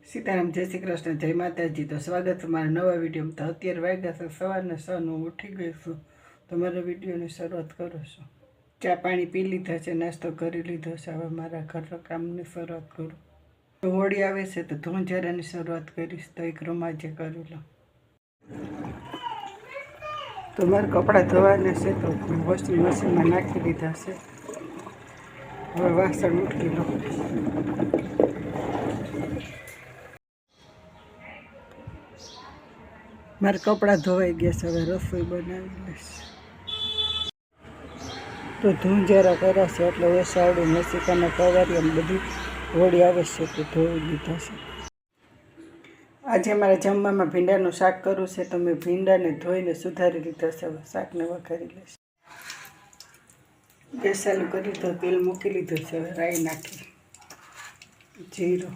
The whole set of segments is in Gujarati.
સીતારામ, જય શ્રી કૃષ્ણ, જય માતાજી। તો સ્વાગત છે મારા નવા વિડીયોમાં। તો અત્યારે વાગ્યા છે સવારના 6 હું ઉઠી ગઈ છું। તો મારા વિડીયોની શરૂઆત કરું છું। ચા પાણી પી લીધા છે, નાસ્તો કરી લીધો છે। હવે મારા ઘરના કામની શરૂઆત કરું। તો હોળી આવે છે તો ધોંજારાની શરૂઆત કરીશ। તો એક રમાજે કરી લો। તો મારા કપડાં ધોવાના છે તો વોશિંગ મશીનમાં નાખી દીધા છે। હવે વાસણ ઉઠી લો। મારે કપડાં ધોવાઈ ગયા છે, હવે રસોઈ બનાવી લઈશ। તો ધોંજારા કર્યા છે એટલે ઓસાવડું મસીકાના કવારિયા બધી હોળી આવે છે તો ધોઈ લીધા છે। આજે મારે જમવામાં ભીંડાનું શાક કરવું છે તો મેં ભીંડાને ધોઈને સુધારી લીધા છે। હવે શાકને વઘારી લઈશ। ગેસ ચાલુ કરી તો તેલ મૂકી લીધું છે। હવે રાઈ નાખી, જીરું,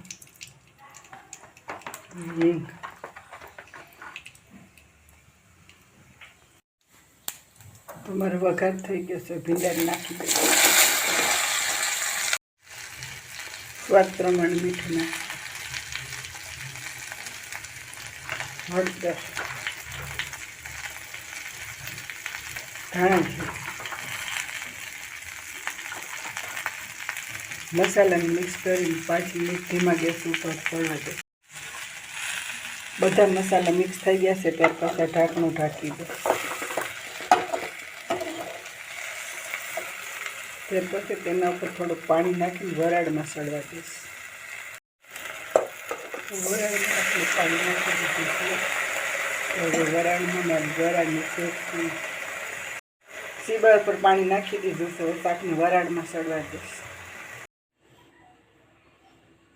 હિંગ, તો મારો વઘાર થઈ ગયો છે। ભીંડાને નાખી દઈશ। સ્વાદ પ્રમાણે મીઠું નાખી, હળદર, ધાણા જીરું, મસાલાને મિક્સ કરીને પાછી ધીમા ગેસ ઉપર ચડવા દે। બધા મસાલા મિક્સ થઈ ગયા છે ત્યાર પછી ઢાંકણું ઢાંકી દે। ત્યાર પછી તેના ઉપર થોડુંક પાણી નાખીને વરાળમાં સળવા દઈશ। વરાળમાં આટલું પાણી નાખી દીધું છે। હવે વરાળમાં વરાળને શેકવી, સીબા પર પાણી નાખી દીધું છે। શાકને વરાળમાં સળવા દઈશ।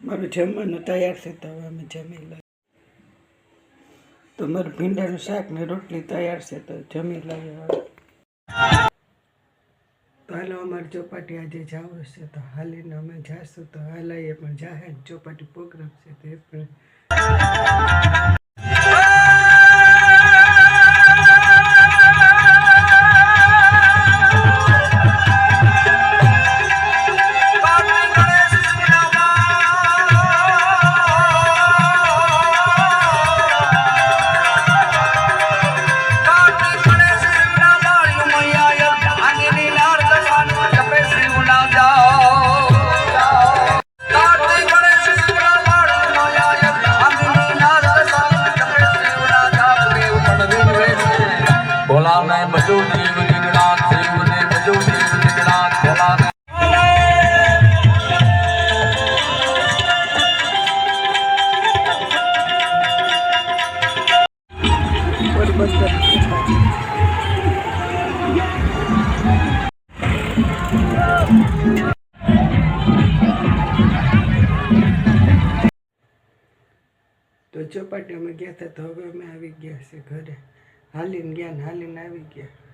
મારું જમવાનું તૈયાર છે તો હવે અમે જમી લઈએ। તો મારું ભીંડાનું શાક ને રોટલી તૈયાર છે તો જમી લઈએ। તો હાલો, અમારે ચોપાટી આજે જવું છે તો હાલીને અમે જાશું। તો હાલાઈએ પણ જાહેર ચોપાટી પ્રોગ્રામ છે તો એ પણ તો ચોપાટી અમે ગયા હતા તો હવે અમે આવી ગયા છે ઘરે। હાલીને ગયા ને હાલીને આવી ગયા।